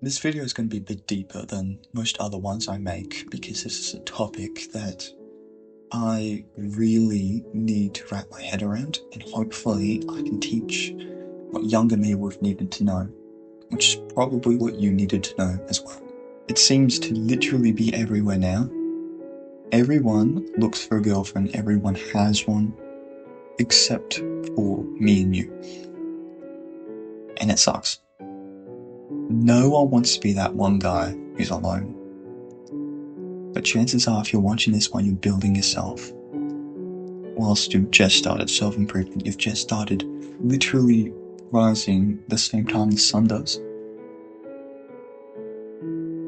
This video is going to be a bit deeper than most other ones I make because this is a topic that I really need to wrap my head around, and hopefully I can teach what younger me would have needed to know, which is probably what you needed to know as well. It seems to literally be everywhere now. Everyone looks for a girlfriend, everyone has one, except for me and you. And it sucks. No one wants to be that one guy who's alone. But chances are, if you're watching this while you're building yourself, whilst you've just started self-improvement, you've just started literally rising the same time the sun does,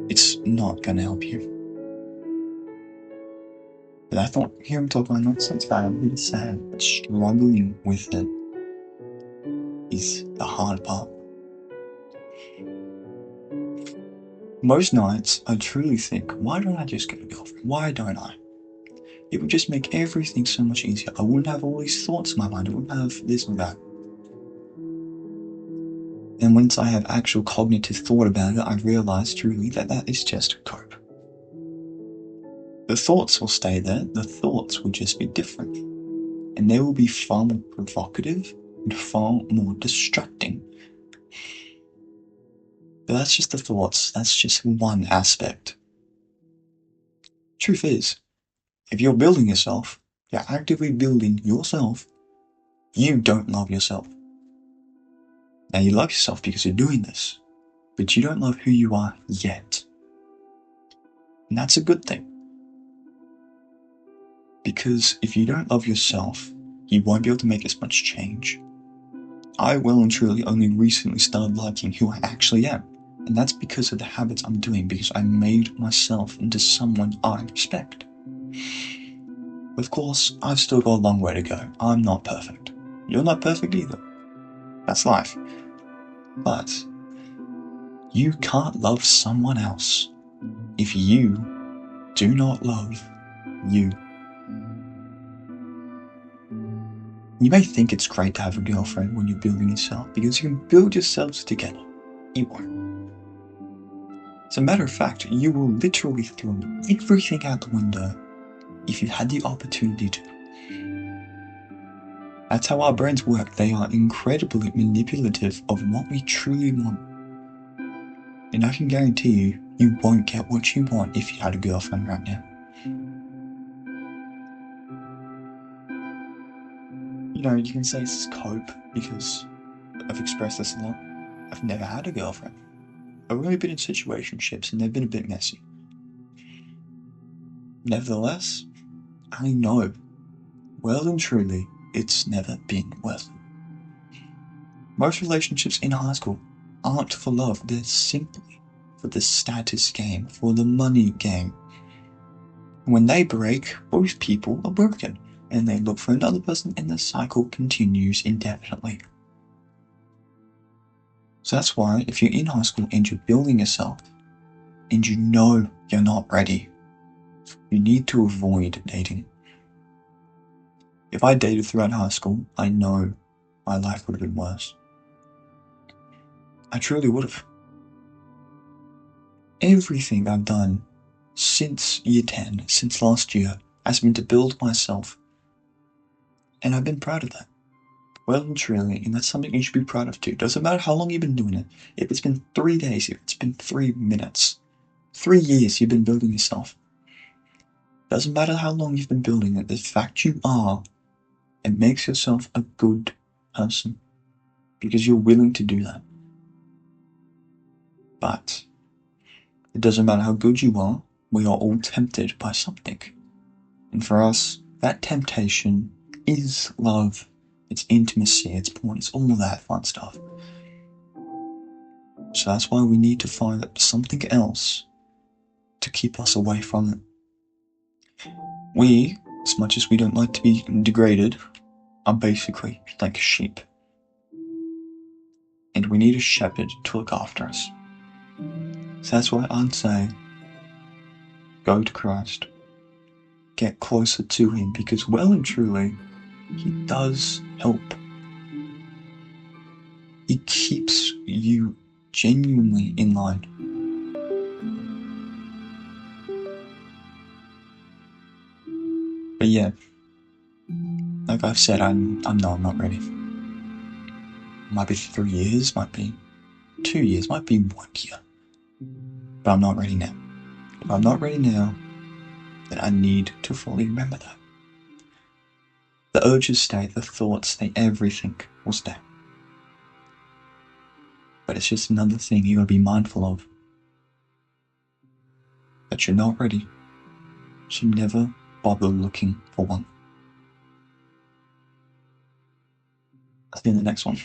it's not going to help you. But I thought, here I'm talking nonsense about it. I'm here to say that struggling with it is the hard part. Most nights, I truly think, why don't I just get a girlfriend? Why don't I? It would just make everything so much easier. I wouldn't have all these thoughts in my mind. I wouldn't have this and that. And once I have actual cognitive thought about it, I realize truly that that is just a cope. The thoughts will stay there. The thoughts will just be different. And they will be far more provocative and far more distracting. But that's just the thoughts. That's just one aspect. Truth is, if you're building yourself, you're actively building yourself, you don't love yourself. Now, you love yourself because you're doing this, but you don't love who you are yet. And that's a good thing. Because if you don't love yourself, you won't be able to make as much change. I well and truly only recently started liking who I actually am. And that's because of the habits I'm doing, because I made myself into someone I respect. Of course, I've still got a long way to go. I'm not perfect. You're not perfect either. That's life. But you can't love someone else if you do not love you. You may think it's great to have a girlfriend when you're building yourself, because you can build yourselves together. You won't. As a matter of fact, you will literally throw everything out the window if you had the opportunity to. That's how our brains work. They are incredibly manipulative of what we truly want. And I can guarantee you, you won't get what you want if you had a girlfriend right now. You know, you can say this is cope, because I've expressed this a lot. I've never had a girlfriend. I've only been in situationships, and they've been a bit messy. Nevertheless, I know, well and truly, it's never been worth it. Most relationships in high school aren't for love, they're simply for the status game, for the money game. When they break, both people are broken, and they look for another person, and the cycle continues indefinitely. So that's why, if you're in high school and you're building yourself, and you know you're not ready, you need to avoid dating. If I dated throughout high school, I know my life would have been worse. I truly would have. Everything I've done since year 10, since last year, has been to build myself. And I've been proud of that. Well and truly, and that's something you should be proud of too. Doesn't matter how long you've been doing it. If it's been 3 days, if it's been 3 minutes, 3 years you've been building yourself. Doesn't matter how long you've been building it, the fact you are, it makes yourself a good person. Because you're willing to do that. But it doesn't matter how good you are, we are all tempted by something. And for us, that temptation is love. It's intimacy, it's porn, it's all that fun stuff. So that's why we need to find something else to keep us away from it. We, as much as we don't like to be degraded, are basically like sheep. And we need a shepherd to look after us. So that's why I'd say, go to Christ. Get closer to him, because well and truly, he does help. He keeps you genuinely in line. Like I've said, I'm not ready. Might be 3 years, might be 2 years, might be 1 year. But I'm not ready now. If I'm not ready now, then I need to fully remember that. The urges stay, the thoughts stay, everything will stay. But it's just another thing you gotta be mindful of. That you're not ready. So never bother looking for one. I'll see you in the next one.